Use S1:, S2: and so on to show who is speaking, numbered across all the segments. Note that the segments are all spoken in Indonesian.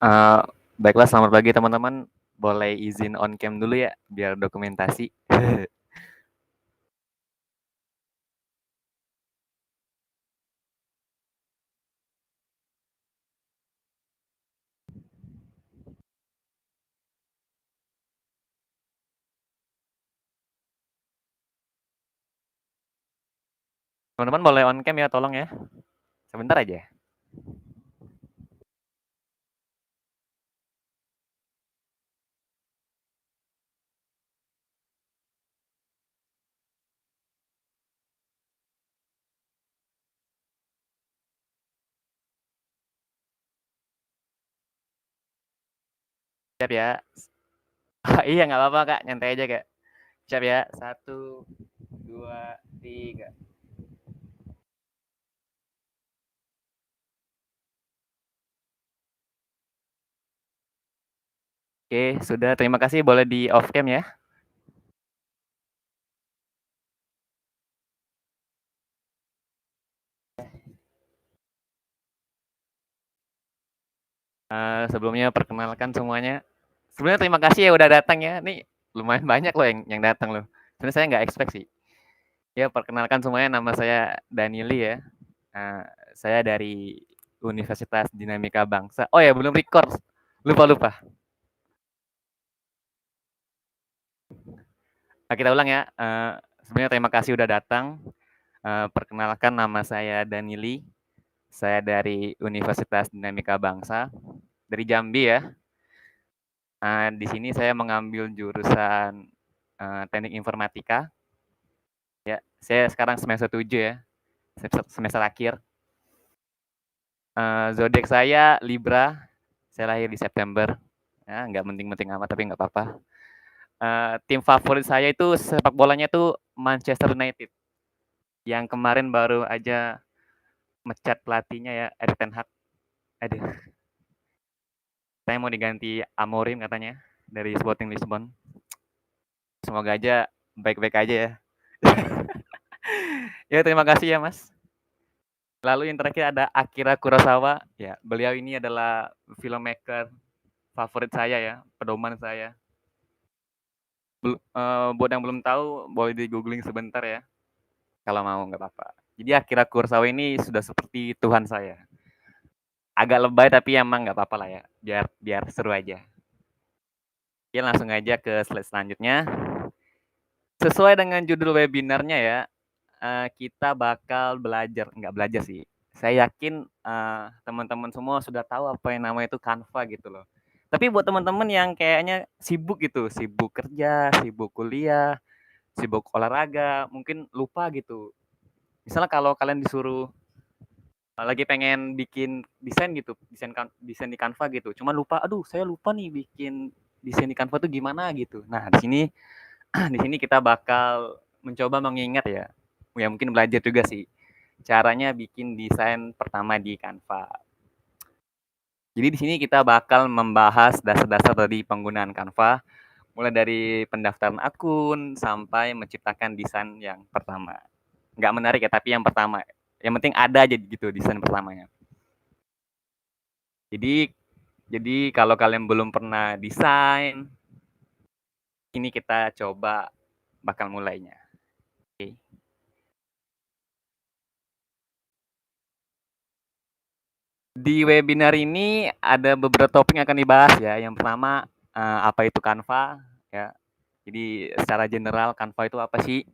S1: Eee, Baiklah selamat pagi teman-teman, boleh izin on cam dulu ya, biar dokumentasi. Teman-teman boleh on cam ya tolong ya, sebentar aja. Siap ya? Iya nggak apa-apa Kak, nyantai aja Kak. Siap ya? Satu, 2, 3. Oke sudah, terima kasih boleh di off cam ya. Sebelumnya perkenalkan semuanya. Sebenarnya terima kasih ya udah datang ya, nih lumayan banyak loh yang datang loh. Sebenarnya saya nggak expect sih. Ya perkenalkan semuanya, nama saya Danili ya. Eee, saya dari Universitas Dinamika Bangsa. Oh ya belum record, lupa. Nah, kita ulang ya, sebenarnya terima kasih udah datang. Perkenalkan nama saya Danili, saya dari Universitas Dinamika Bangsa, dari Jambi ya. Di sini saya mengambil jurusan, Teknik Informatika, ya. Saya sekarang semester 7 ya, semester akhir. Zodiak saya Libra, saya lahir di September. Ya nggak penting-penting amat tapi nggak apa-apa. Tim favorit saya itu sepak bolanya tuh Manchester United, yang kemarin baru aja mecat pelatihnya ya, Erik ten Hag. Aduh, saya mau diganti Amorim katanya dari Sporting Lisbon. Semoga aja baik-baik aja ya. Ya terima kasih ya Mas. Lalu yang terakhir ada Akira Kurosawa, ya beliau ini adalah filmmaker favorit saya ya, pedoman saya. Buat yang belum tahu boleh di-googling sebentar ya, kalau mau nggak apa-apa. Jadi Akira Kurosawa ini sudah seperti Tuhan saya. Agak lebay tapi emang nggak apa-apa lah ya, biar biar seru aja. Oke langsung aja ke slide selanjutnya. Sesuai dengan judul webinarnya ya, kita bakal belajar nggak belajar sih, saya yakin, teman-teman semua sudah tahu apa yang namanya itu Canva gitu loh. Tapi buat teman-teman yang kayaknya sibuk gitu, sibuk kerja, sibuk kuliah, sibuk olahraga, mungkin lupa gitu. Misalnya kalau kalian disuruh, lagi pengen bikin desain gitu, desain di Canva gitu, cuman lupa, "Aduh saya lupa nih bikin desain di Canva tuh gimana?" gitu. Nah di sini di sini kita bakal mencoba mengingat ya, ya mungkin belajar juga sih, caranya bikin desain pertama di Canva. Jadi di sini kita bakal membahas dasar-dasar dari penggunaan Canva, mulai dari pendaftaran akun sampai menciptakan desain yang pertama. Nggak menarik ya, tapi yang pertama. Yang penting ada aja gitu desain pertamanya. Jadi kalau kalian belum pernah desain, ini kita coba bakal mulainya. Oke. Di webinar ini ada beberapa topik yang akan dibahas ya. Yang pertama, apa itu Canva ya. Jadi secara general Canva itu apa sih?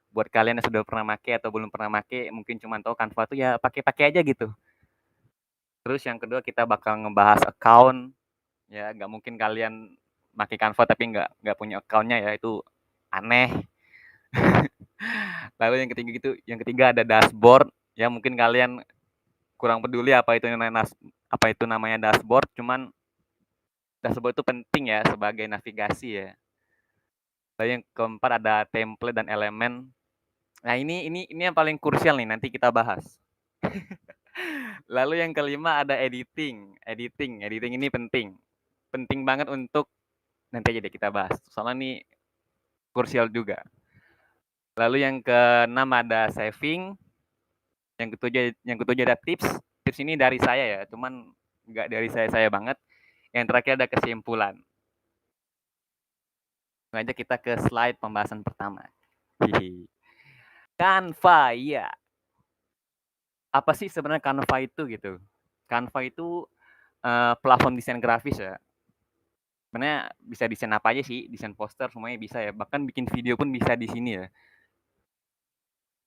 S1: Buat kalian yang sudah pernah make atau belum pernah make, mungkin cuma tahu Canva itu ya pakai-pakai aja gitu. Terus yang kedua kita bakal ngebahas account, ya nggak mungkin kalian pakai Canva tapi nggak punya account-nya ya, itu aneh. Lalu yang ketiga ada dashboard, ya mungkin kalian kurang peduli apa itu namanya dashboard, cuman dashboard itu penting ya sebagai navigasi ya. Lalu yang keempat ada template dan elemen. Nah ini yang paling krusial nih nanti kita bahas. Lalu yang kelima ada editing. Editing ini penting. Penting banget untuk nanti aja deh kita bahas. Soalnya ini krusial juga. Lalu yang keenam ada saving. Yang ketujuh ada tips. Tips ini dari saya ya, cuman nggak dari saya banget. Yang terakhir ada kesimpulan. Langsung aja kita ke slide pembahasan pertama. Hihi. Canva, iya. Apa sih sebenarnya Canva itu gitu? Canva itu platform desain grafis ya. Sebenarnya bisa desain apa aja sih, desain poster semuanya bisa ya. Bahkan bikin video pun bisa di sini ya.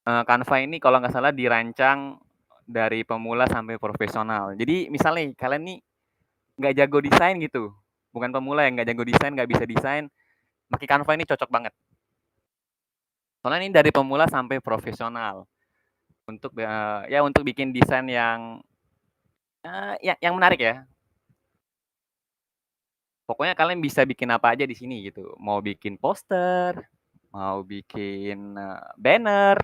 S1: Canva ini kalau nggak salah dirancang dari pemula sampai profesional. Jadi misalnya kalian nih nggak jago desain gitu, bukan pemula yang nggak jago desain, nggak bisa desain, pakai Canva ini cocok banget. Soalnya ini dari pemula sampai profesional untuk ya untuk bikin desain yang yang menarik ya. Pokoknya kalian bisa bikin apa aja di sini gitu. Mau bikin poster, mau bikin banner,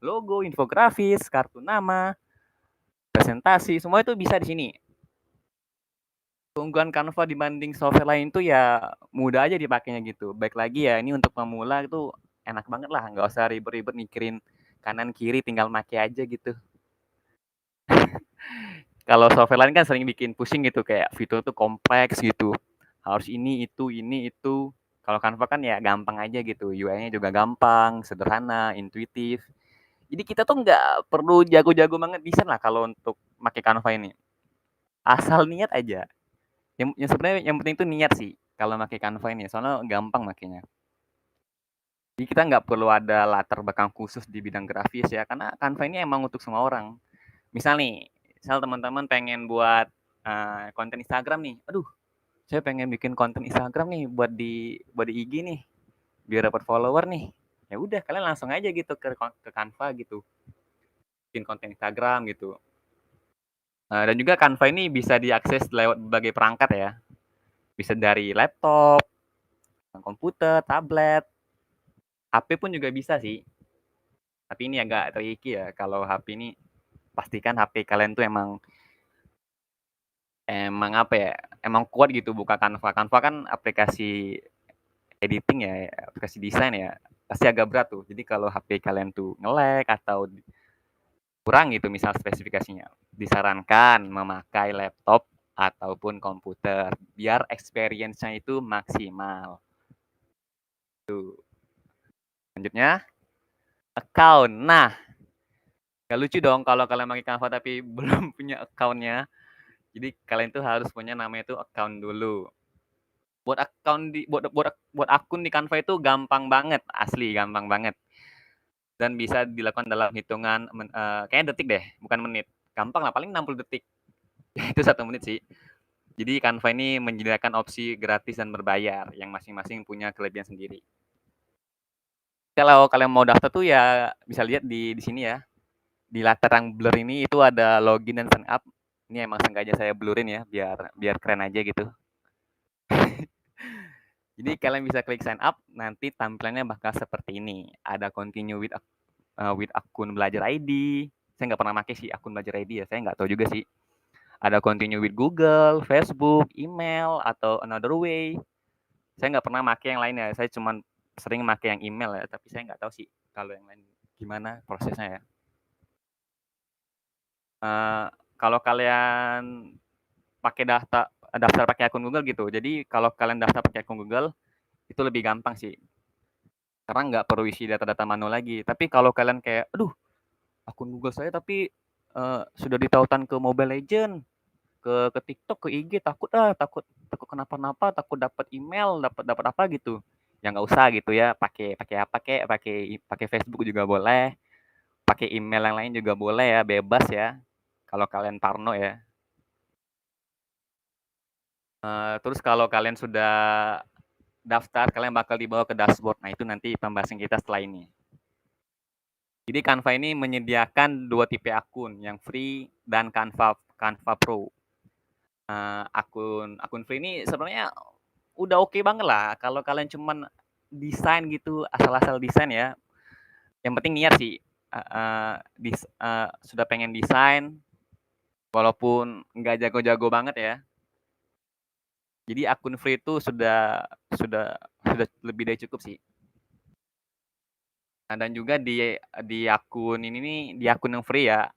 S1: logo, infografis, kartu nama, presentasi, semua itu bisa di sini. Keunggulan Canva dibanding software lain tuh ya mudah aja dipakainya gitu. Baik lagi ya ini untuk pemula itu enak banget lah, nggak usah ribet-ribet mikirin kanan kiri, tinggal make aja gitu. Kalau software lain kan sering bikin pusing gitu kayak fitur tuh kompleks gitu. Harus ini itu. Kalau Canva kan ya gampang aja gitu. UI-nya juga gampang, sederhana, intuitif. Jadi kita tuh nggak perlu jago-jago banget desain lah kalau untuk pakai Canva ini. Asal niat aja. Yang sebenarnya yang penting tuh niat sih kalau pakai Canva ini, soalnya gampang makanya. Jadi kita nggak perlu ada latar belakang khusus di bidang grafis ya, karena Canva ini emang untuk semua orang. Misal nih, misal teman-teman pengen buat konten Instagram nih, aduh, saya pengen bikin konten Instagram nih buat di IG nih, biar dapat follower nih. Ya udah, kalian langsung aja gitu ke Canva gitu, bikin konten Instagram gitu. Dan juga Canva ini bisa diakses lewat berbagai perangkat ya, bisa dari laptop, komputer, tablet, HP pun juga bisa sih. Tapi ini agak tricky ya, kalau HP ini pastikan HP kalian tuh emang apa ya, emang kuat gitu buka Canva. Canva kan aplikasi editing ya, aplikasi desain ya, pasti agak berat tuh. Jadi kalau HP kalian tuh nge-lag atau kurang gitu misal spesifikasinya, disarankan memakai laptop ataupun komputer biar experience-nya itu maksimal. Tuh. Selanjutnya, account. Nah, gak lucu dong kalau kalian pakai Canva tapi belum punya account-nya. Jadi kalian tuh harus punya namanya itu account dulu. Buat account buat akun di Canva itu gampang banget, asli gampang banget. Dan bisa dilakukan dalam hitungan kayaknya detik deh, bukan menit. Gampang lah, paling 60 detik. Itu 1 menit sih. Jadi Canva ini menyediakan opsi gratis dan berbayar yang masing-masing punya kelebihan sendiri. Kalau kalian mau daftar tuh ya bisa lihat di sini ya. Di latar yang blur ini itu ada login dan sign up. Ini emang sengaja saya blurin ya biar biar keren aja gitu. Jadi kalian bisa klik sign up, nanti tampilannya bakal seperti ini. Ada continue with akun belajar ID. Saya nggak pernah pakai sih akun belajar ID ya, saya nggak tahu juga sih. Ada continue with Google, Facebook, email, atau another way. Saya nggak pernah pakai yang lainnya, saya cuma sering pakai yang email ya, tapi saya nggak tahu sih kalau yang lain gimana prosesnya ya. Kalau kalian pakai daftar pakai akun Google gitu, jadi kalau kalian daftar pakai akun Google itu lebih gampang sih. Karena nggak perlu isi data-data manual lagi. Tapi kalau kalian kayak, aduh, akun Google saya tapi sudah ditautan ke Mobile Legend, ke TikTok, ke IG, takut takut kenapa-napa, takut dapat email, dapat dapat apa gitu. Ya nggak usah gitu ya, pakai pakai apa kayak pakai Facebook juga boleh, pakai email yang lain juga boleh ya, bebas ya. Kalau kalian parno ya. Terus kalau kalian sudah daftar, kalian bakal dibawa ke dashboard. Nah itu nanti pembahasan kita setelah ini. Jadi Canva ini menyediakan 2 tipe akun, yang free dan Canva Pro. Akun free ini sebenarnya udah oke banget lah kalau kalian cuman desain gitu, asal-asal desain ya. Yang penting niat sih. Sudah pengen desain, walaupun nggak jago-jago banget ya. Jadi akun free itu sudah lebih dari cukup sih. Nah, dan juga di akun ini nih, di akun yang free ya,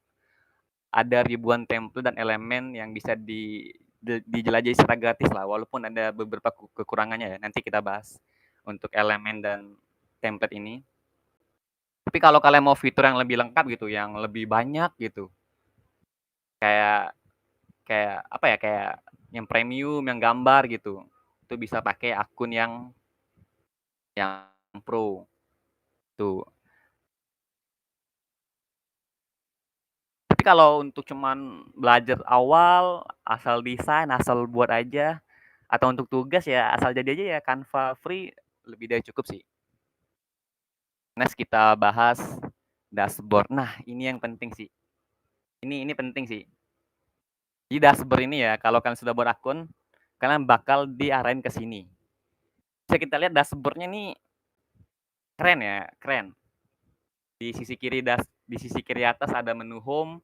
S1: ada ribuan template dan elemen yang bisa dijelajahi secara gratis lah, walaupun ada beberapa kekurangannya ya, nanti kita bahas untuk elemen dan template ini. Tapi kalau kalian mau fitur yang lebih lengkap gitu, yang lebih banyak gitu, kayak kayak apa ya, kayak yang premium, yang gambar gitu, itu bisa pakai akun yang pro, tuh. Tapi kalau untuk cuman belajar awal, asal desain, asal buat aja, atau untuk tugas ya asal jadi aja ya Canva free lebih dari cukup sih. Next kita bahas dashboard. Nah, ini yang penting sih. Ini penting sih. Di dashboard ini ya, kalau kalian sudah buat akun, kalian bakal diarahin ke sini. Bisa kita lihat dashboardnya nih keren ya, keren. Di sisi kiri atas ada menu home,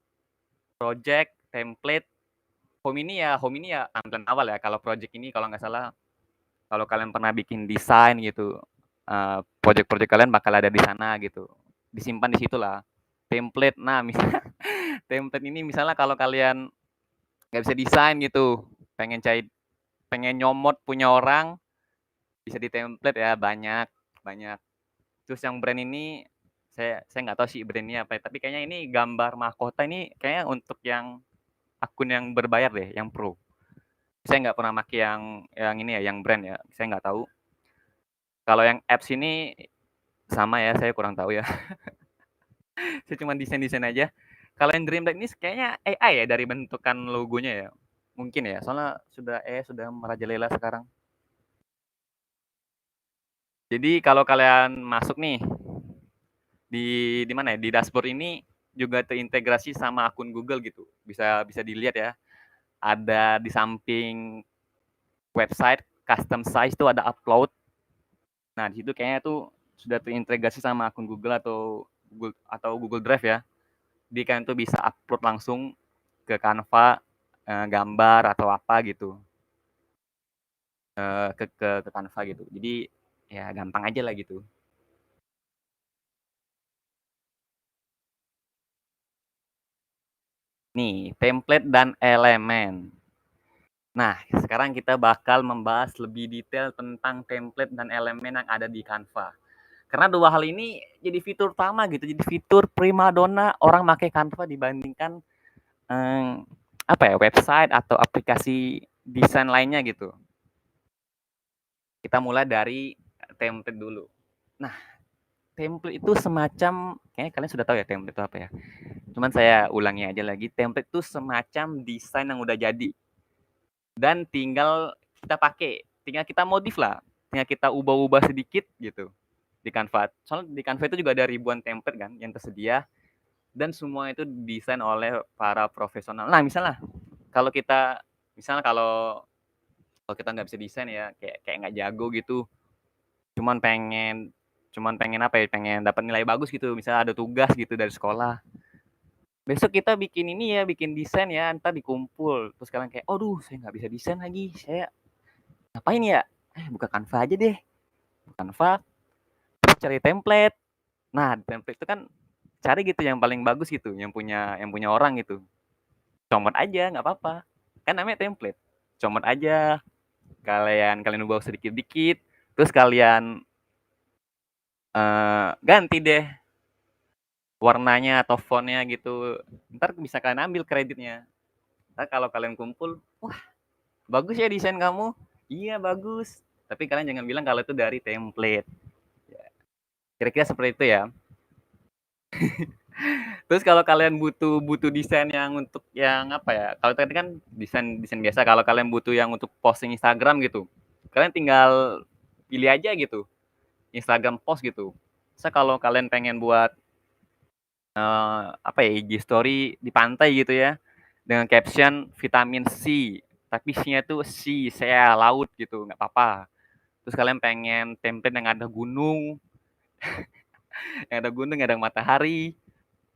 S1: project, template. Home ini ya tampilan awal ya. Kalau project ini kalau nggak salah, kalau kalian pernah bikin desain gitu, project-project kalian bakal ada di sana gitu. Disimpan di situ lah. Template, nah misalnya template ini misalnya kalau kalian nggak bisa desain gitu, pengen nyomot punya orang, bisa di template ya, banyak banyak. Terus yang brand ini saya nggak tahu sih brandnya apa, tapi kayaknya ini gambar mahkota ini kayaknya untuk yang akun yang berbayar deh, yang pro. Saya nggak pernah pakai yang ini ya, yang brand ya, saya nggak tahu. Kalau yang apps ini sama ya, saya kurang tahu ya. Saya cuma desain-desain aja. Kalau yang Dreamlight ini kayaknya AI ya dari bentukan logonya ya. Mungkin ya, soalnya sudah sudah merajalela sekarang. Jadi kalau kalian masuk nih di mana ya? Di dashboard ini juga terintegrasi sama akun Google gitu. Bisa bisa dilihat ya. Ada di samping website custom size tuh ada upload. Nah, di situ kayaknya tuh sudah terintegrasi sama akun Google atau Google Drive ya. Jadi kalian tuh bisa upload langsung ke Canva gambar atau apa gitu ke Canva gitu. Jadi ya gampang aja lah gitu. Nih, template dan elemen. Nah, sekarang kita bakal membahas lebih detail tentang template dan elemen yang ada di Canva. Karena dua hal ini jadi fitur utama gitu, jadi fitur primadona orang pakai Canva dibandingkan eh, apa ya, website atau aplikasi desain lainnya gitu. Kita mulai dari template dulu. Nah, template itu semacam, kayaknya kalian sudah tahu ya template itu apa ya. Cuman saya ulangi aja lagi, template itu semacam desain yang udah jadi. Dan tinggal kita pakai, tinggal kita modif lah. Tinggal kita ubah-ubah sedikit gitu di Canva. Soalnya di Canva itu juga ada ribuan template kan yang tersedia. Dan semua itu didesain oleh para profesional. Nah, misalnya kalau kita, misalnya kalau kita nggak bisa desain ya, kayak nggak jago gitu, cuman pengen cuman pengen apa ya, pengen dapat nilai bagus gitu, misalnya ada tugas gitu dari sekolah, besok kita bikin ini ya, bikin desain ya, ntar dikumpul terus kalian kayak aduh saya nggak bisa desain lagi, saya ngapain ya, buka Canva aja deh, buka Canva terus cari template. Nah di template itu kan cari gitu yang paling bagus gitu, yang punya orang gitu, comot aja nggak apa-apa, kan namanya template, comot aja, kalian kalian ubah sedikit dikit, terus kalian ganti deh warnanya atau fontnya gitu, ntar bisa kalian ambil kreditnya. Ntar kalau kalian kumpul, wah bagus ya desain kamu, iya bagus, tapi kalian jangan bilang kalau itu dari template. Kira-kira seperti itu ya. Terus kalau kalian butuh butuh desain yang untuk yang apa ya, kalau tadi kan desain desain biasa, kalau kalian butuh yang untuk posting Instagram gitu, kalian tinggal pilih aja gitu Instagram post gitu. Saya kalau kalian pengen buat apa ya, IG story di pantai gitu ya, dengan caption vitamin C, tapi C-nya tuh sea, sea, laut gitu, nggak apa-apa. Terus kalian pengen template yang ada gunung, yang ada matahari,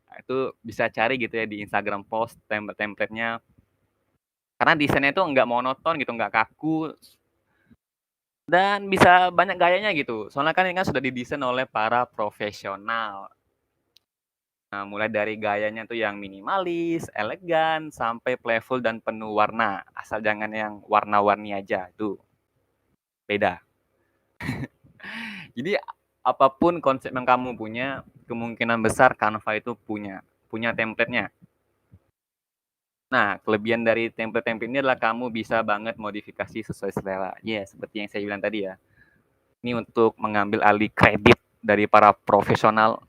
S1: nah, itu bisa cari gitu ya di Instagram post template-nya. Karena desainnya itu nggak monoton gitu, nggak kaku, dan bisa banyak gayanya gitu. Soalnya kan ini kan sudah didesain oleh para profesional. Nah, mulai dari gayanya tuh yang minimalis, elegan, sampai playful dan penuh warna. Asal jangan yang warna-warni aja, itu beda. Jadi apapun konsep yang kamu punya, kemungkinan besar Canva itu punya template-nya. Nah, kelebihan dari template-template ini adalah kamu bisa banget modifikasi sesuai selera. Ya, seperti yang saya bilang tadi ya. Ini untuk mengambil alih kredit dari para profesional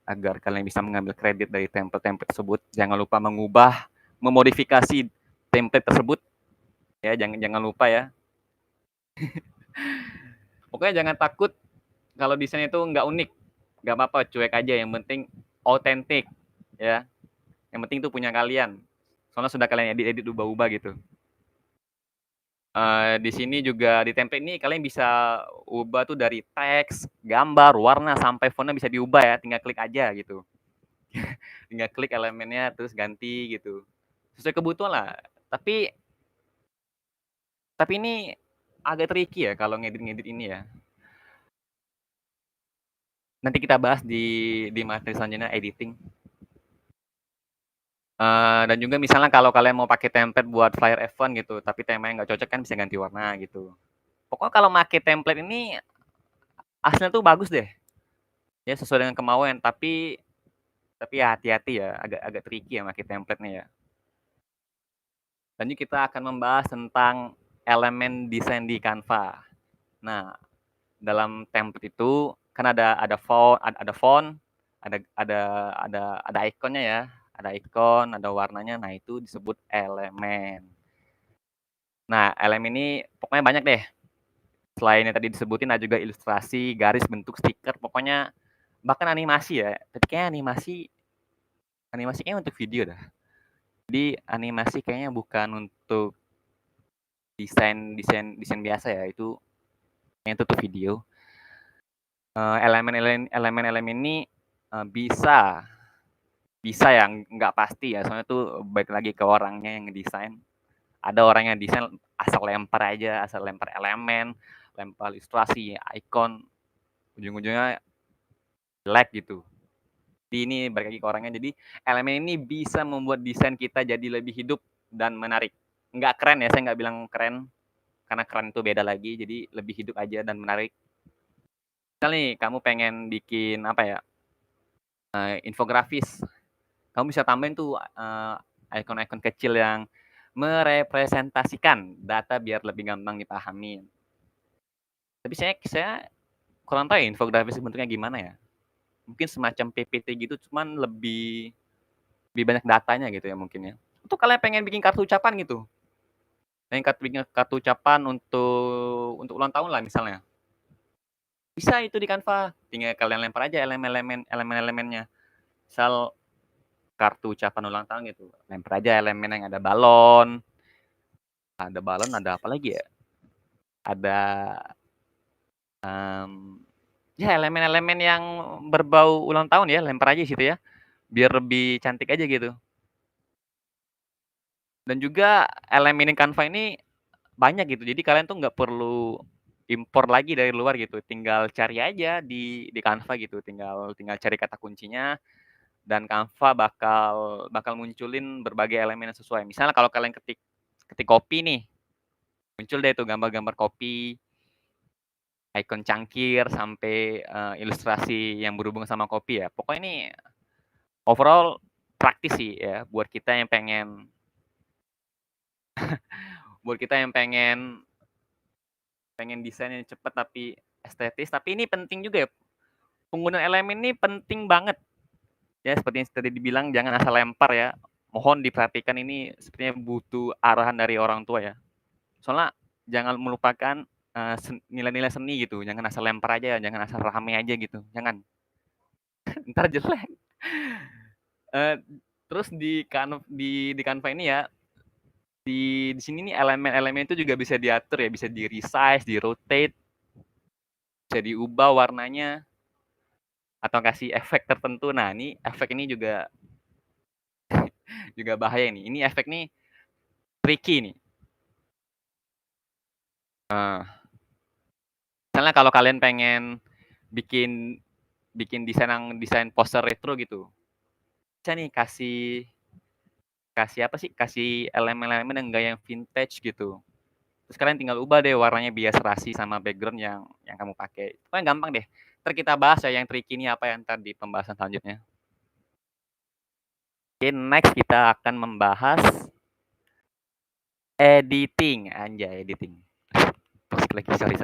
S1: agar kalian bisa mengambil kredit dari template-template tersebut. Jangan lupa mengubah, memodifikasi template tersebut. Ya, jangan lupa ya. Pokoknya jangan takut kalau desain itu nggak unik. Nggak apa-apa, cuek aja. Yang penting otentik. Ya, yang penting itu punya kalian. Soalnya sudah kalian edit-edit ubah-ubah gitu. Di sini juga di template ini kalian bisa ubah tuh dari teks, gambar, warna, sampai fontnya bisa diubah ya, tinggal klik aja gitu. Tinggal klik elemennya terus ganti gitu. Sesuai kebutuhan lah. Tapi ini agak tricky ya kalau ngedit-ngedit ini ya. Nanti kita bahas di materi selanjutnya editing. Dan juga misalnya kalau kalian mau pakai template buat flyer event gitu, tapi temanya nggak cocok kan bisa ganti warna gitu. Pokoknya kalau pakai template ini hasilnya tuh bagus deh. Ya sesuai dengan kemauan, tapi ya hati-hati ya, agak agak tricky ya pakai template-nya ya. Lanjut kita akan membahas tentang elemen desain di Canva. Nah, dalam template itu kan ada font, ada ikonnya ya, ada ikon, ada warnanya. Nah, itu disebut elemen. Nah, elemen ini pokoknya banyak deh. Selain yang tadi disebutin ada juga ilustrasi, garis, bentuk, stiker, pokoknya bahkan animasi ya. Tapi kayaknya animasi kayaknya untuk video dah. Jadi animasi kayaknya bukan untuk desain biasa ya, itu kayaknya itu tuh video. Elemen-elemen ini bisa ya, nggak pasti ya, soalnya tuh balik lagi ke orangnya yang ngedesain. Ada orang yang desain asal lempar elemen, lempar ilustrasi, ikon, ujung-ujungnya jelek gitu. Jadi ini balik lagi ke orangnya. Jadi elemen ini bisa membuat desain kita jadi lebih hidup dan menarik. Nggak keren ya, saya nggak bilang keren, karena keren itu beda lagi. Jadi lebih hidup aja dan menarik. Misal nih, kamu pengen bikin apa ya, infografis. Kamu bisa tambahin tuh ikon-ikon kecil yang merepresentasikan data biar lebih gampang dipahami. Tapi saya kurang tahu ya infografis bentuknya gimana ya. Mungkin semacam PPT gitu, cuman lebih banyak datanya gitu ya mungkin ya. Untuk kalian pengen bikin kartu ucapan gitu, bikin kartu ucapan untuk ulang tahun lah misalnya. Bisa itu di Canva, tinggal kalian lempar aja elemen-elemennya. Misal kartu ucapan ulang tahun gitu, lempar aja elemen yang ada balon, ada apa lagi ya? Ada ya elemen-elemen yang berbau ulang tahun ya, lempar aja situ ya, biar lebih cantik aja gitu. Dan juga elemen Canva ini banyak gitu, jadi kalian tuh nggak perlu impor lagi dari luar gitu, tinggal cari aja di Canva gitu, tinggal tinggal cari kata kuncinya dan Canva bakal munculin berbagai elemen yang sesuai. Misalnya kalau kalian ketik ketik kopi nih, muncul deh tuh gambar-gambar kopi, ikon cangkir, sampai ilustrasi yang berhubungan sama kopi ya. Pokoknya ini overall praktis sih ya buat kita yang pengen desain yang cepat tapi estetis. Tapi ini penting juga ya. Penggunaan elemen ini penting banget. Ya seperti yang tadi dibilang jangan asal lempar ya. Mohon diperhatikan ini sepertinya butuh arahan dari orang tua ya. Soalnya jangan melupakan nilai-nilai seni gitu. Jangan asal lempar aja, jangan asal rame aja gitu. Jangan. Ntar jelek. Eh, terus di Canva ini ya, di sini nih elemen-elemen itu juga bisa diatur ya, bisa di resize, di rotate, bisa diubah warnanya atau kasih efek tertentu. Nah, ini efek ini juga juga bahaya nih. Ini efek nih tricky nih. Misalnya kalau kalian pengen bikin bikin desain poster retro gitu. bisa nih kasih kasih apa sih, kasih elemen-elemen yang gaya vintage gitu. Terus kalian tinggal ubah deh warnanya biar serasi sama background yang kamu pakai. Pokoknya gampang deh. Entar kita bahas ya yang tricky ini apa ya entar di pembahasan selanjutnya. Oke, next kita akan membahas editing, anjay editing. Terus lagi, sorry.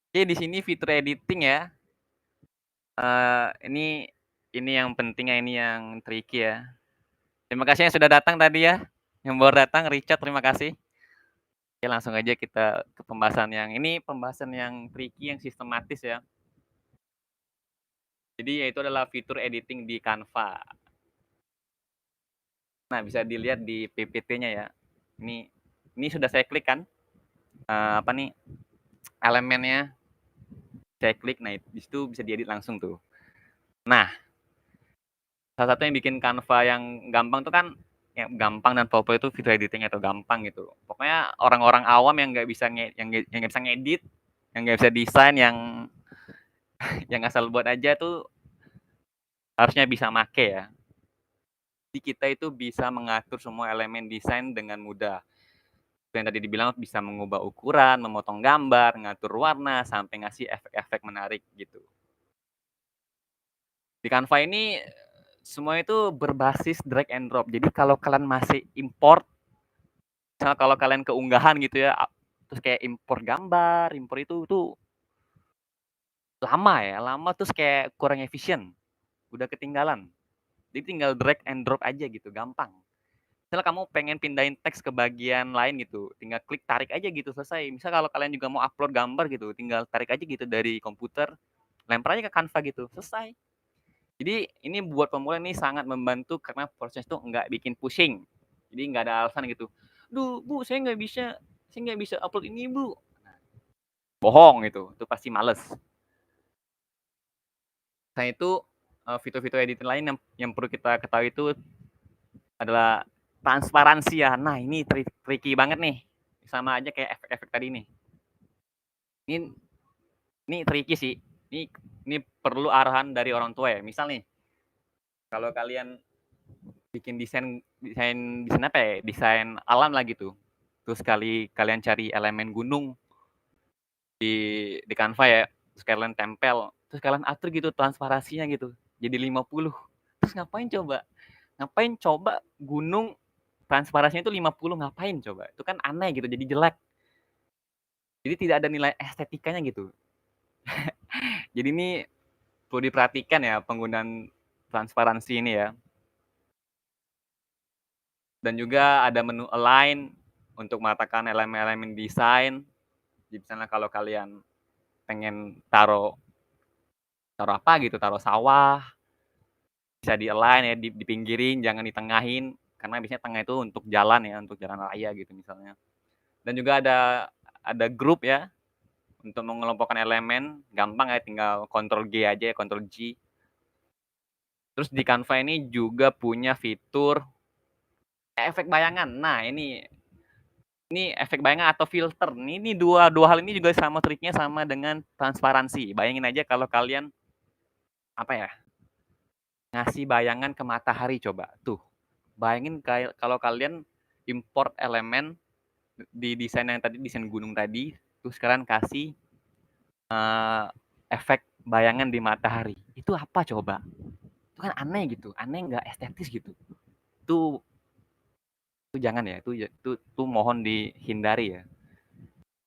S1: Oke, di sini fitur editing ya. Ini yang penting ya, ini yang tricky ya. Terima kasih yang sudah datang tadi ya. Yang baru datang Richard, terima kasih. Oke, langsung aja kita ke pembahasan pembahasan yang tricky, yang sistematis ya. Jadi yaitu adalah fitur editing di Canva. Nah, bisa dilihat di PPT-nya ya. Ini sudah saya klik kan. Apa nih elemennya? Saya klik, nah di situ bisa diedit langsung tuh. Nah, salah satu yang bikin Canva yang gampang tuh kan, yang gampang dan populer itu fitur editing atau gampang gitu. Pokoknya orang-orang awam yang nggak bisa ngedit, yang nggak bisa desain, yang yang asal buat aja tuh harusnya bisa make ya. Jadi kita itu bisa mengatur semua elemen desain dengan mudah. Yang tadi dibilang bisa mengubah ukuran, memotong gambar, ngatur warna, sampai ngasih efek-efek menarik gitu. Di Canva ini semua itu berbasis drag and drop. Jadi kalau kalian masih import, misalnya kalau kalian keunggahan gitu ya, terus kayak impor gambar, impor itu lama terus kayak kurang efisien, udah ketinggalan. Jadi tinggal drag and drop aja gitu, gampang. Misalnya kamu pengen pindahin teks ke bagian lain gitu, tinggal klik tarik aja gitu selesai. Misal kalau kalian juga mau upload gambar gitu, tinggal tarik aja gitu dari komputer, lempar aja ke Canva gitu, selesai. Jadi ini buat pemula nih sangat membantu karena proses tuh nggak bikin pusing. Jadi nggak ada alasan gitu. Duh, Bu, saya nggak bisa upload ini, Bu. Bohong itu pasti males. Selain itu fitur-fitur editing lain yang perlu kita ketahui itu adalah transparansi ya. Nah, ini tricky banget nih. Sama aja kayak efek-efek tadi nih. Ini tricky sih. Ini perlu arahan dari orang tua ya. Misal nih, kalau kalian bikin desain apa ya? Desain alam lah gitu. Terus kalian cari elemen gunung di Canva ya. Terus kalian tempel. Terus kalian atur gitu transparansinya gitu. Jadi 50. Terus ngapain coba gunung transparansinya itu 50, ngapain coba? Itu kan aneh gitu, jadi jelek. Jadi tidak ada nilai estetikanya gitu. Jadi ini perlu diperhatikan ya penggunaan transparansi ini ya. Dan juga ada menu align untuk mengatakan elemen-elemen desain. Jadi misalnya kalau kalian pengen taruh apa gitu, taruh sawah, bisa di-align ya, dipinggirin, jangan ditengahin, karena biasanya tengah itu untuk jalan ya, untuk jalan raya gitu misalnya. Dan juga ada grup ya, untuk mengelompokkan elemen, gampang ya, tinggal Ctrl G aja ya, Ctrl G. Terus di Canva ini juga punya fitur efek bayangan. Nah, ini efek bayangan atau filter. Ini dua hal ini juga sama triknya sama dengan transparansi. Bayangin aja kalau kalian apa ya? Ngasih bayangan ke matahari coba. Tuh. Bayangin kalau kalian import elemen di desain yang tadi, desain gunung tadi, terus kalian kasih efek bayangan di matahari. Itu apa coba? Itu kan aneh gitu, aneh nggak estetis gitu. Itu jangan ya, itu mohon dihindari ya.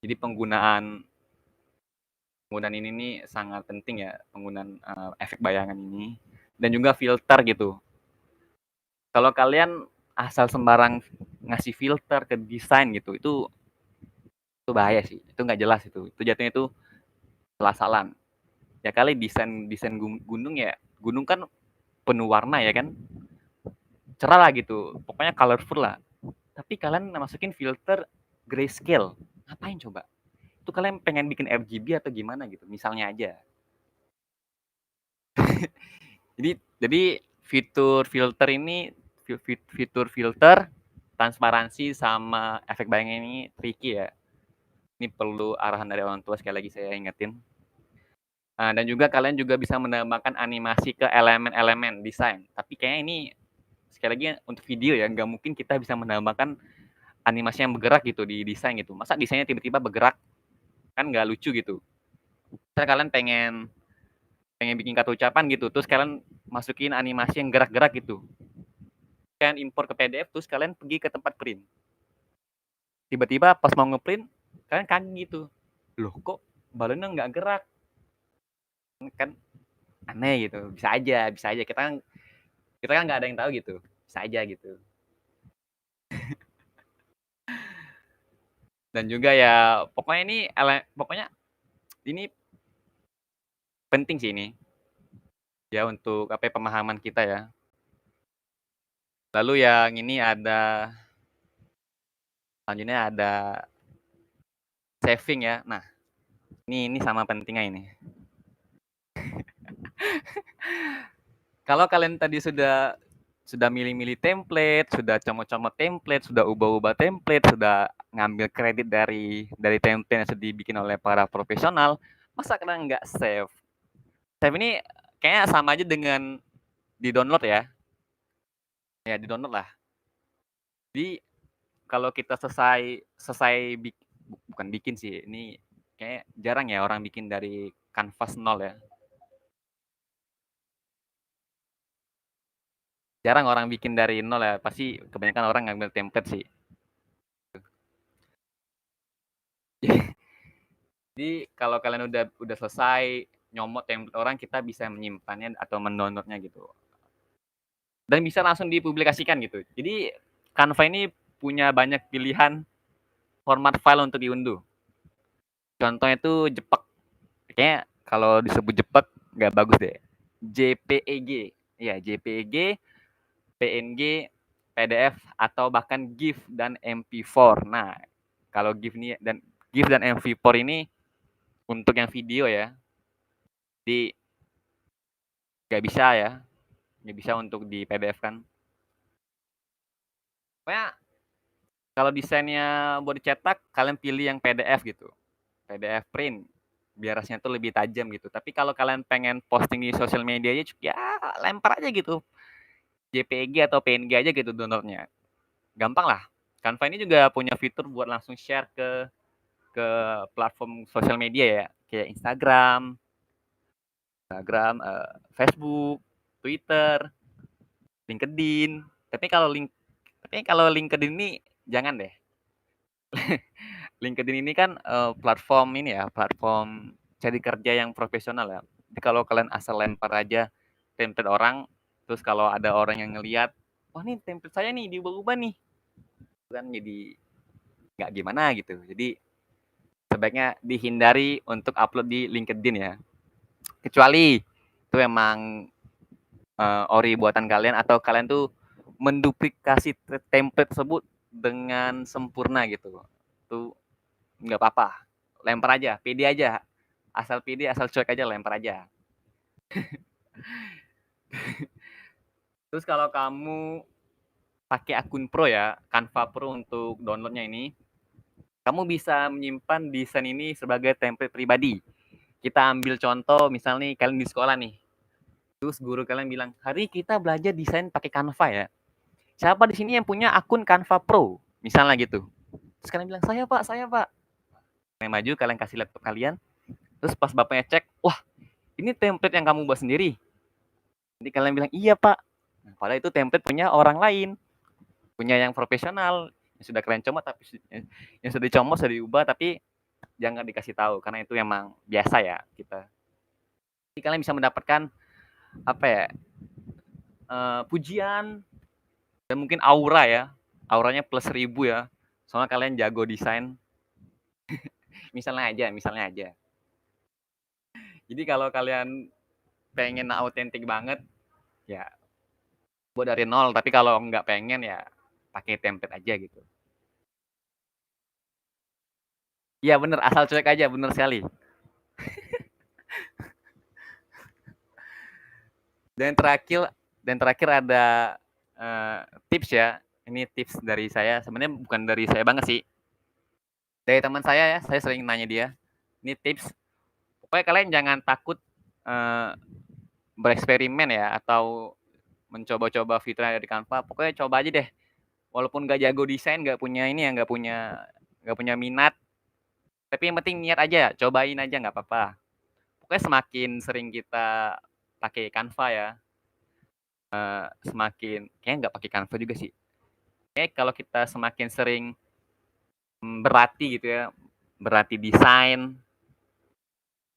S1: Jadi penggunaan ini nih sangat penting ya, penggunaan efek bayangan ini dan juga filter gitu. Kalau kalian asal sembarang ngasih filter ke desain gitu, itu bahaya sih. Itu nggak jelas itu. Itu jatuhnya itu salah-salan. Ya kali desain gunung ya, gunung kan penuh warna ya kan, cerah lah gitu, pokoknya colorful lah. Tapi kalian masukin filter grayscale, ngapain coba? Itu kalian pengen bikin RGB atau gimana gitu, misalnya aja. jadi fitur filter ini, fitur filter, transparansi sama efek bayangan ini tricky ya. Ini perlu arahan dari orang tua, sekali lagi saya ingetin. Dan juga kalian juga bisa menambahkan animasi ke elemen-elemen desain. Tapi kayaknya ini sekali lagi untuk video ya, nggak mungkin kita bisa menambahkan animasi yang bergerak gitu di desain gitu. Masa desainnya tiba-tiba bergerak, kan nggak lucu gitu. Misalnya kalian pengen pengen bikin kata ucapan gitu, terus kalian masukin animasi yang gerak-gerak gitu. Kalian import ke PDF, terus kalian pergi ke tempat print. Tiba-tiba pas mau ngeprint, kalian kaget gitu. Loh kok balonnya nggak gerak? Kan aneh gitu. Bisa aja, bisa aja. Kita kan nggak ada yang tahu gitu. Bisa aja gitu. Dan juga ya pokoknya ini penting sih ini ya untuk apa ya, pemahaman kita ya. Lalu yang ini selanjutnya ada saving ya. Nah, ini sama pentingnya ini. Kalau kalian tadi sudah milih-milih template, sudah comot-comot template, sudah ubah-ubah template, sudah ngambil kredit dari template yang sudah dibikin oleh para profesional, masa kalian nggak save? Save ini kayaknya sama aja dengan di-download ya. Ya, di-download lah. Jadi kalau kita selesai selesai bukan bikin sih, ini kayak jarang ya orang bikin dari kanvas nol ya. Jarang orang bikin dari nol ya, pasti kebanyakan orang ngambil template sih. Jadi kalau kalian udah selesai nyomot template orang, kita bisa menyimpannya atau mendownloadnya gitu. Dan bisa langsung dipublikasikan gitu. Jadi Canva ini punya banyak pilihan format file untuk diunduh. Contohnya itu JPEG. Kayaknya kalau disebut JPEG nggak bagus deh. JPEG, ya JPEG, PNG, PDF atau bahkan GIF dan MP4. Nah, kalau GIF dan MP4 ini untuk yang video ya, di nggak bisa ya, nggak bisa untuk di PDF kan. Pokoknya kalau desainnya buat dicetak, kalian pilih yang PDF gitu, PDF print, biar rasanya tuh lebih tajam gitu. Tapi kalau kalian pengen posting di sosial media ya lempar aja gitu, JPG atau PNG aja gitu downloadnya. Gampang lah. Canva ini juga punya fitur buat langsung share ke platform sosial media ya, kayak Instagram, Facebook, Twitter, LinkedIn. Tapi kalau LinkedIn ini jangan deh. LinkedIn ini kan platform ini ya, platform cari kerja yang profesional ya. Jadi kalau kalian asal lempar aja template orang, terus kalau ada orang yang ngelihat, wah nih template saya nih diubah-ubah nih, kan jadi nggak gimana gitu. Jadi sebaiknya dihindari untuk upload di LinkedIn ya. Kecuali itu emang ori buatan kalian atau kalian tuh menduplikasi template tersebut dengan sempurna gitu. Itu nggak apa-apa. Lempar aja, pede aja. Asal pede, asal cuek aja lempar aja. Terus kalau kamu pakai akun Pro ya, Canva Pro untuk downloadnya ini, kamu bisa menyimpan desain ini sebagai template pribadi. Kita ambil contoh, misalnya nih kalian di sekolah nih, terus guru kalian bilang, hari kita belajar desain pakai Canva ya. Siapa di sini yang punya akun Canva Pro? Misalnya gitu. Terus kalian bilang, saya pak. Kalian maju, kalian kasih laptop kalian. Terus pas bapaknya cek, wah ini template yang kamu buat sendiri. Jadi kalian bilang, iya pak. Nah, padahal itu template punya orang lain. Punya yang profesional. Yang sudah kalian comot, tapi yang sudah dicomot, sudah diubah, tapi jangan dikasih tahu. Karena itu emang biasa ya kita. Jadi kalian bisa mendapatkan apa ya, pujian dan mungkin aura ya, auranya plus 1000 ya, soalnya kalian jago desain. Misalnya aja. Jadi kalau kalian pengen autentik banget ya buat dari nol, tapi kalau nggak pengen ya pakai template aja gitu. Iya bener, asal cuek aja, bener sekali. Dan terakhir ada tips ya, ini tips dari saya, sebenarnya bukan dari saya banget sih, dari teman saya ya, saya sering nanya dia, ini tips Pokoknya kalian jangan takut bereksperimen ya, atau mencoba-coba fitur yang ada di Canva. Pokoknya coba aja deh. Walaupun nggak jago desain, nggak punya ini ya, nggak punya minat, tapi yang penting niat aja, cobain aja nggak apa-apa. Pokoknya semakin sering kita pakai Canva ya, semakin kayaknya nggak pakai Canva juga sih. Kayak kalau kita semakin sering berlatih gitu ya, berlatih desain,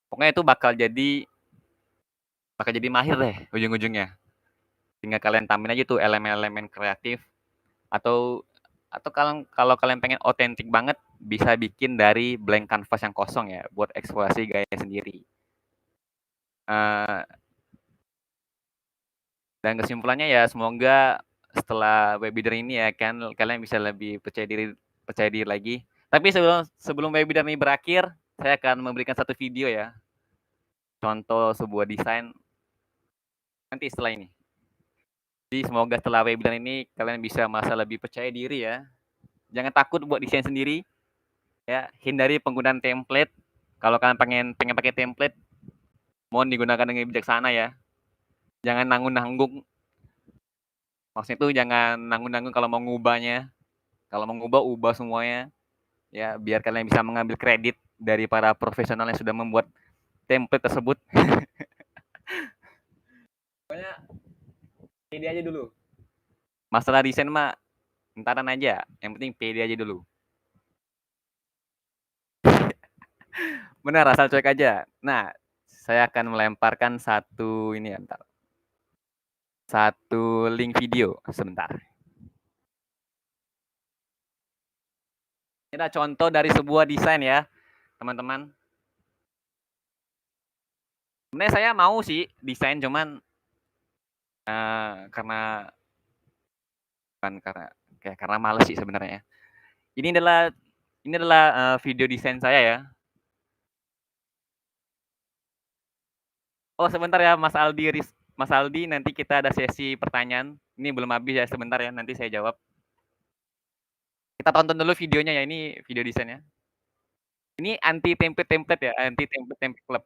S1: pokoknya itu bakal jadi mahir deh ujung-ujungnya. Tinggal kalian tambahin aja tuh elemen-elemen kreatif, atau kalau kalian pengen otentik banget, bisa bikin dari blank canvas yang kosong ya, buat eksplorasi gaya sendiri. Dan kesimpulannya ya, semoga setelah webinar ini ya kan kalian bisa lebih percaya diri lagi. Tapi sebelum webinar ini berakhir, saya akan memberikan satu video ya, contoh sebuah desain nanti setelah ini. Jadi semoga setelah webinar ini kalian bisa merasa lebih percaya diri ya. Jangan takut buat desain sendiri ya, hindari penggunaan template. Kalau kalian pengen pakai template, mohon digunakan dengan bijaksana ya. Jangan nanggung-nanggung. Maksudnya itu jangan nanggung-nanggung kalau mau ngubahnya. Kalau mau ngubah, ubah semuanya. Ya, biar kalian bisa mengambil kredit dari para profesional yang sudah membuat template tersebut. Pokoknya pede aja dulu. Masalah desain mah entaran aja. Yang penting pede aja dulu. Benar, asal cuek aja. Nah, saya akan melemparkan satu ini ya, bentar. Satu link video sebentar. Ini adalah contoh dari sebuah desain ya, teman-teman. Sebenarnya saya mau sih desain, cuman karena males sih sebenarnya. Ini adalah video desain saya ya. Oh sebentar ya Mas Aldi, nanti kita ada sesi pertanyaan. Ini belum habis ya, sebentar ya, nanti saya jawab. Kita tonton dulu videonya ya, ini video desainnya. Ini anti template ya, anti template club.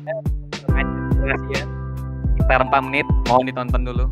S1: Terima kasih ya. Sekitar 4 menit, mohon ditonton dulu.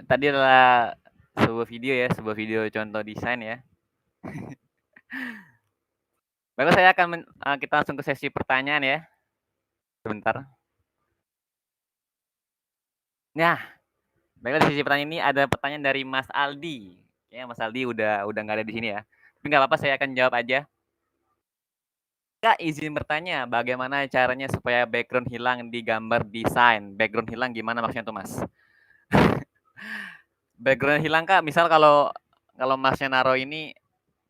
S1: tadi adalah sebuah video contoh desain ya. Baru saya akan kita langsung ke sesi pertanyaan ya, sebentar. Nah, baiklah di sesi pertanyaan ini ada pertanyaan dari Mas Aldi. Kayaknya Mas Aldi udah nggak ada di sini ya. Tapi nggak apa-apa, saya akan jawab aja. Kak, izin bertanya, bagaimana caranya supaya background hilang di gambar desain? Background hilang gimana maksudnya tuh, Mas? Background hilang, Kak, misal kalau kalau Masnya naruh ini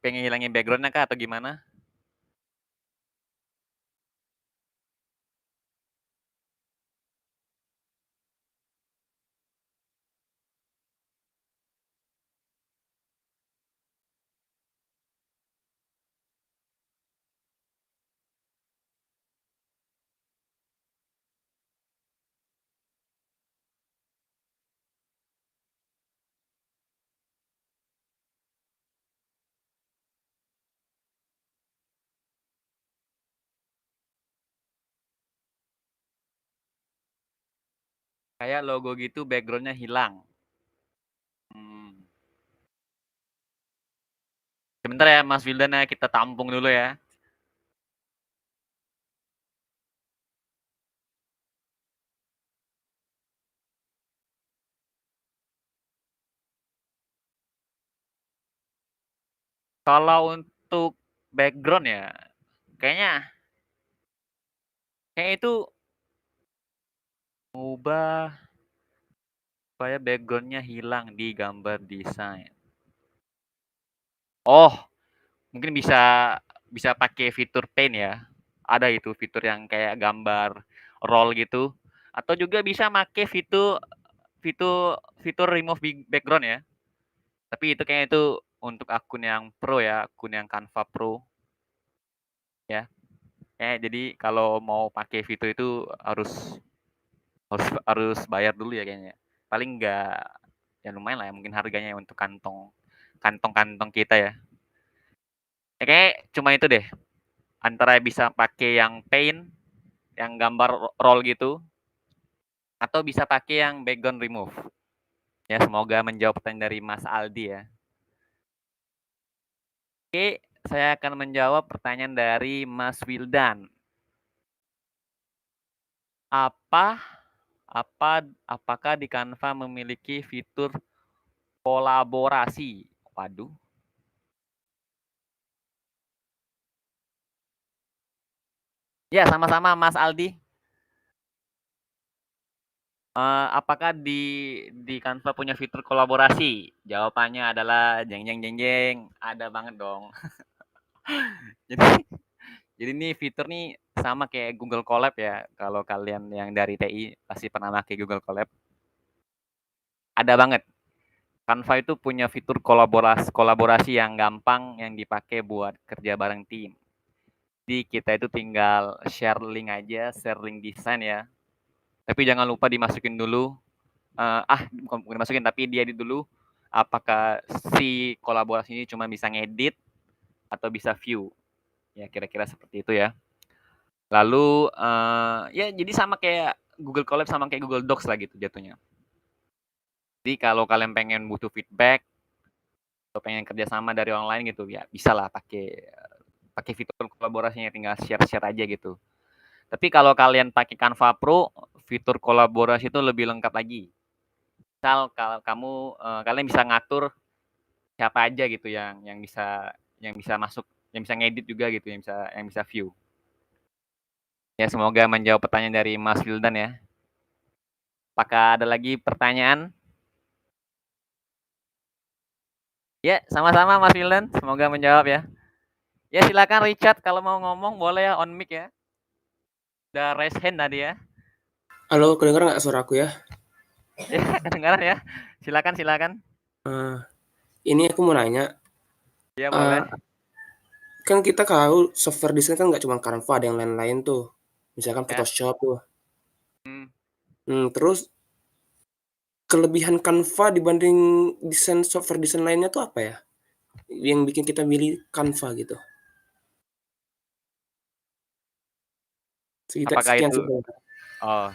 S1: pengen hilangin backgroundnya Kak atau gimana? Kayak logo gitu backgroundnya hilang. Hmm. Sebentar ya Mas Wildan ya, kita tampung dulu ya. Kalau untuk background ya, kayaknya kayak itu ubah supaya backgroundnya hilang di gambar desain. Oh, mungkin bisa bisa pakai fitur paint ya. Ada itu fitur yang kayak gambar roll gitu. Atau juga bisa pakai fitur fitur fitur remove background ya. Tapi itu kayaknya itu untuk akun yang pro ya, akun yang Canva Pro ya. Jadi kalau mau pakai fitur itu harus harus harus bayar dulu ya kayaknya. Paling enggak ya lumayan lah ya mungkin harganya untuk kantong-kantong kita ya. Ya kayak cuma itu deh. Antara bisa pakai yang paint, yang gambar roll gitu, atau bisa pakai yang background remove. Ya semoga menjawab pertanyaan dari Mas Aldi ya. Oke, saya akan menjawab pertanyaan dari Mas Wildan. Apa apakah di Canva memiliki fitur kolaborasi? Waduh. Ya, sama-sama Mas Aldi. Apakah di Canva punya fitur kolaborasi? Jawabannya adalah jeng jeng jeng jeng, ada banget dong. Jadi jadi nih fitur nih sama kayak Google Collab ya. Kalau kalian yang dari TI pasti pernah pakai Google Collab. Ada banget. Canva itu punya fitur kolaborasi yang gampang yang dipakai buat kerja bareng tim. Jadi kita itu tinggal share link aja, share link desain ya. Tapi jangan lupa dimasukin dulu, bukan dimasukin tapi dia dulu apakah si kolaborasi ini cuma bisa ngedit atau bisa view. Ya kira-kira seperti itu ya. Lalu ya jadi sama kayak Google Collab sama kayak Google Docs lah gitu jatuhnya. Jadi kalau kalian pengen butuh feedback atau pengen kerjasama dari online gitu ya bisa lah pakai pakai fitur kolaborasinya tinggal share-share aja gitu. Tapi kalau kalian pakai Canva Pro, fitur kolaborasi itu lebih lengkap lagi. Misal kalau kamu kalian bisa ngatur siapa aja gitu yang bisa masuk, yang bisa ngedit juga gitu, yang bisa view. Ya semoga menjawab pertanyaan dari Mas Wildan ya. Apakah ada lagi pertanyaan? Ya, sama-sama Mas Wildan. Semoga menjawab ya. Ya silakan Richard kalau mau ngomong boleh ya on mic ya. Udah raise hand tadi ya.
S2: Halo, kedengeran nggak suara aku ya?
S1: Ya kedengaran ya. Silakan silakan.
S2: Uh, ini aku mau nanya,
S1: Ya
S2: uh,
S1: boleh.
S2: kan kita tahu software desain kan nggak cuma Canva, ada yang lain-lain tuh, misalkan
S1: Ya.
S2: Photoshop tuh.
S1: Hmm.
S2: Terus kelebihan Canva dibanding desain software desain lainnya tuh apa ya? Yang bikin kita milih Canva gitu.
S1: Apakah
S2: Sekian
S1: itu?
S2: sebenarnya.
S1: Oh,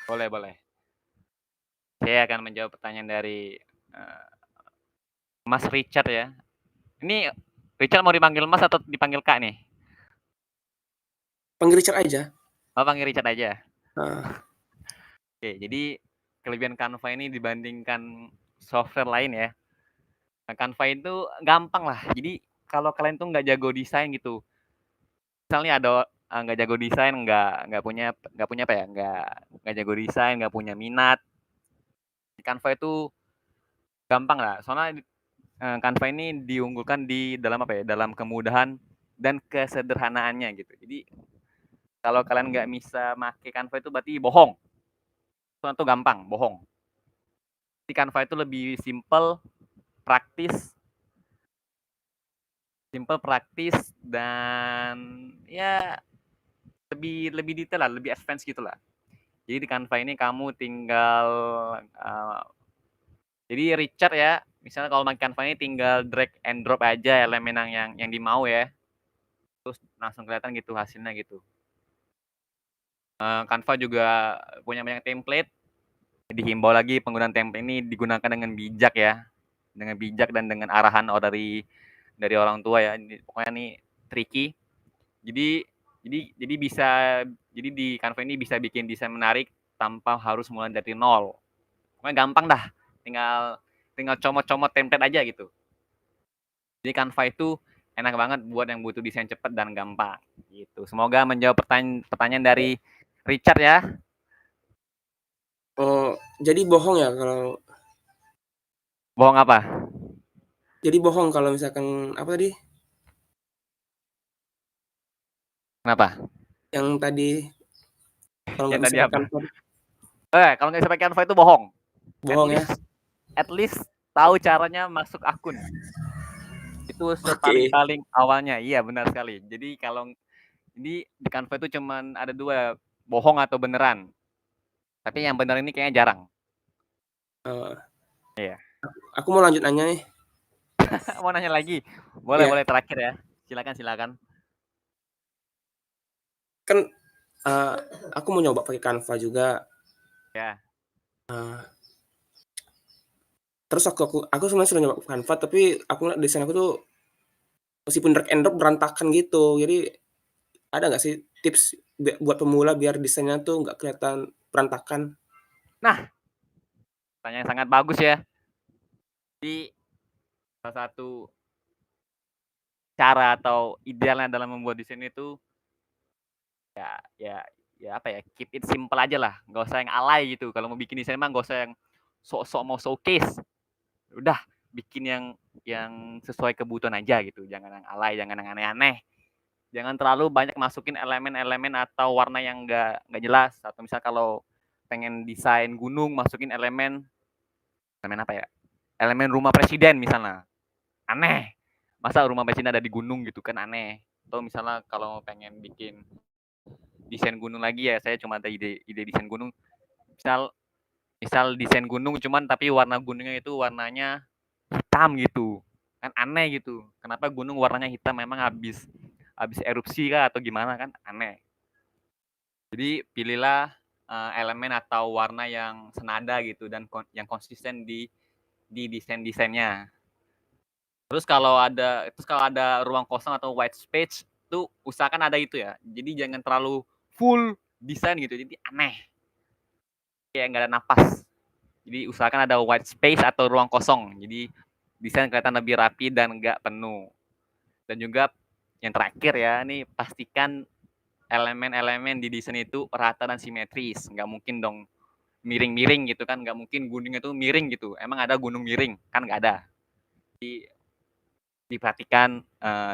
S1: boleh boleh. Saya akan menjawab pertanyaan dari, Mas Richard ya. Ini Richard mau dipanggil Mas atau dipanggil Kak nih?
S2: Panggil Richard aja.
S1: Oh, panggil Richard aja.
S2: Heeh.
S1: Oke, jadi kelebihan Canva ini dibandingkan software lain ya. Nah, Canva itu gampang lah. Jadi kalau kalian tuh nggak jago desain gitu, misalnya ada nggak jago desain, nggak punya apa ya, nggak jago desain, nggak punya minat, di Canva itu gampang lah. Soalnya Canva ini diunggulkan di dalam apa ya, dalam kemudahan dan kesederhanaannya gitu. Jadi kalau kalian nggak bisa make Canva itu berarti bohong. Soalnya itu gampang, bohong. Di Canva itu lebih praktis dan ya lebih detail lah, lebih advance gitu lah. Jadi di Canva ini kamu tinggal jadi Richard ya, misalnya kalau main Canva ini tinggal drag and drop aja elemen yang dimau ya, terus langsung kelihatan gitu hasilnya gitu. Canva juga punya banyak template, dihimbau lagi penggunaan template ini digunakan dengan bijak ya, dan dengan arahan dari orang tua ya. Pokoknya ini tricky. Jadi di Canva ini bisa bikin desain menarik tanpa harus mulai dari nol. Pokoknya gampang dah, tinggal comot-comot template aja gitu. Jadi Canva itu enak banget buat yang butuh desain cepat dan gampang gitu. Semoga menjawab pertanyaan dari Richard ya.
S2: Oh, jadi bohong ya kalau
S1: Bohong apa?
S2: jadi bohong kalau misalkan apa tadi,
S1: Kenapa?
S2: yang tadi kalau
S1: Yang
S2: nggak bisa
S1: tadi
S2: pakai
S1: apa?
S2: Canva,
S1: Kalau nggak bisa pakai Canva itu bohong. At
S2: bohong ya?
S1: least at least tahu caranya masuk akun. Itu
S2: Oke.
S1: sepaling-paling awalnya. Iya, benar sekali. Jadi di Canva itu cuman ada dua, bohong atau beneran. Tapi yang bener ini kayaknya jarang.
S2: Eee,
S1: Iya.
S2: aku mau lanjut nanya nih.
S1: Mau nanya lagi? Boleh,
S2: Iya,
S1: boleh terakhir ya. Silakan, silakan.
S2: kan, eee, aku mau nyoba pakai Canva juga,
S1: Ya.
S2: terus aku sebenarnya sudah nyoba Canva, tapi aku ngeliat desain aku tuh meskipun drag and drop berantakan gitu. Jadi ada nggak sih tips buat pemula biar desainnya tuh nggak kelihatan berantakan?
S1: Nah, pertanyaan sangat bagus ya. Jadi salah satu cara atau idealnya dalam membuat desain itu ya ya ya apa ya, keep it simple aja lah, nggak usah yang alay gitu. Kalau mau bikin desain mah nggak usah yang sok-sok mau showcase, udah bikin yang sesuai kebutuhan aja gitu, jangan yang alay, jangan yang aneh-aneh, jangan terlalu banyak masukin elemen-elemen atau warna yang nggak jelas. Atau misal kalau pengen desain gunung masukin elemen apa ya, elemen rumah presiden misalnya, aneh. Masa rumah presiden ada di gunung gitu kan, aneh. Atau misalnya kalau pengen bikin desain gunung lagi ya, saya cuma ada ide desain gunung, misal misal desain gunung cuman tapi warna gunungnya itu warnanya hitam gitu, kan aneh gitu. Kenapa gunung warnanya hitam, memang habis habis erupsi kah atau gimana, kan aneh. Jadi pilihlah elemen atau warna yang senada gitu dan yang konsisten di desainnya. Terus kalau ada ruang kosong atau white space tuh usahakan ada itu ya. Jadi jangan terlalu full desain gitu. Jadi aneh. Kayak nggak ada napas. Jadi usahakan ada white space atau ruang kosong. Jadi desain kelihatan lebih rapi dan nggak penuh. Dan juga yang terakhir ya, ini pastikan elemen-elemen di desain itu rata dan simetris. Nggak mungkin dong miring-miring gitu kan. Nggak mungkin gunungnya tuh miring gitu. Emang ada gunung miring? Kan nggak ada. Jadi diperhatikan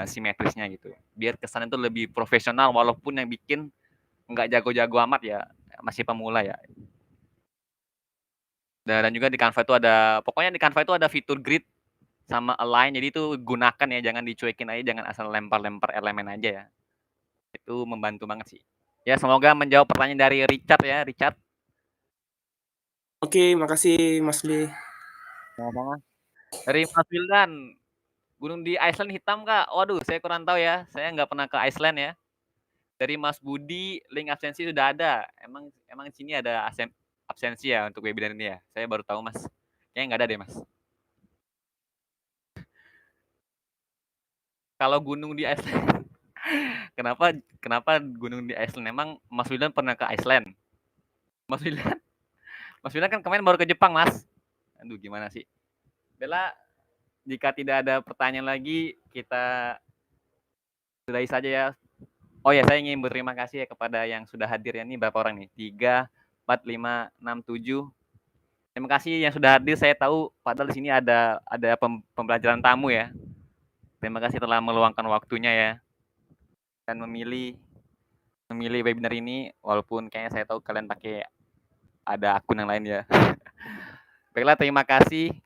S1: simetrisnya gitu. Biar kesannya itu lebih profesional walaupun yang bikin nggak jago-jago amat ya, masih pemula ya. Dan juga di Canva itu pokoknya di Canva itu ada fitur grid sama align, jadi itu gunakan ya, jangan dicuekin aja, jangan asal lempar-lempar elemen aja ya. Itu membantu banget sih. Ya semoga menjawab pertanyaan dari Richard ya, Richard.
S2: Oke, makasih Mas Lee.
S1: Sama-sama. Dari Mas Wildan, gunung di Iceland hitam Kak? Waduh, saya kurang tahu ya, saya nggak pernah ke Iceland ya. Dari Mas Budi, link absensi sudah ada. Emang sini ada absensi ya untuk webinar ini ya? Saya baru tahu, Mas. Kayaknya nggak ada deh, Mas. Kalau gunung di Iceland, kenapa kenapa gunung di Iceland? Emang Mas Wildan pernah ke Iceland? Mas Wildan, Mas Wildan kan kemarin baru ke Jepang, Mas. Aduh, gimana sih? Bella, jika tidak ada pertanyaan lagi, kita sudahi saja ya. Oh ya, saya ingin berterima kasih ya kepada yang sudah hadir ya. Ini berapa orang nih? 3, 4, 5, 6, 7. Terima kasih yang sudah hadir. Saya tahu padahal di sini ada pembelajaran tamu ya. Terima kasih telah meluangkan waktunya ya dan memilih memilih webinar ini walaupun kayaknya saya tahu kalian pakai ada akun yang lain ya. Baiklah, terima kasih.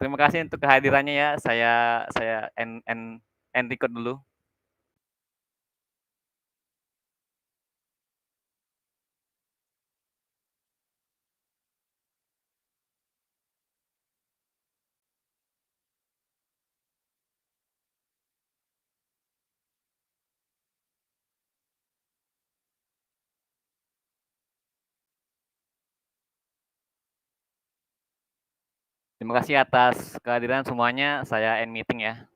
S1: Terima kasih untuk kehadirannya ya. Saya end record dulu. Terima kasih atas kehadiran semuanya. Saya end meeting ya.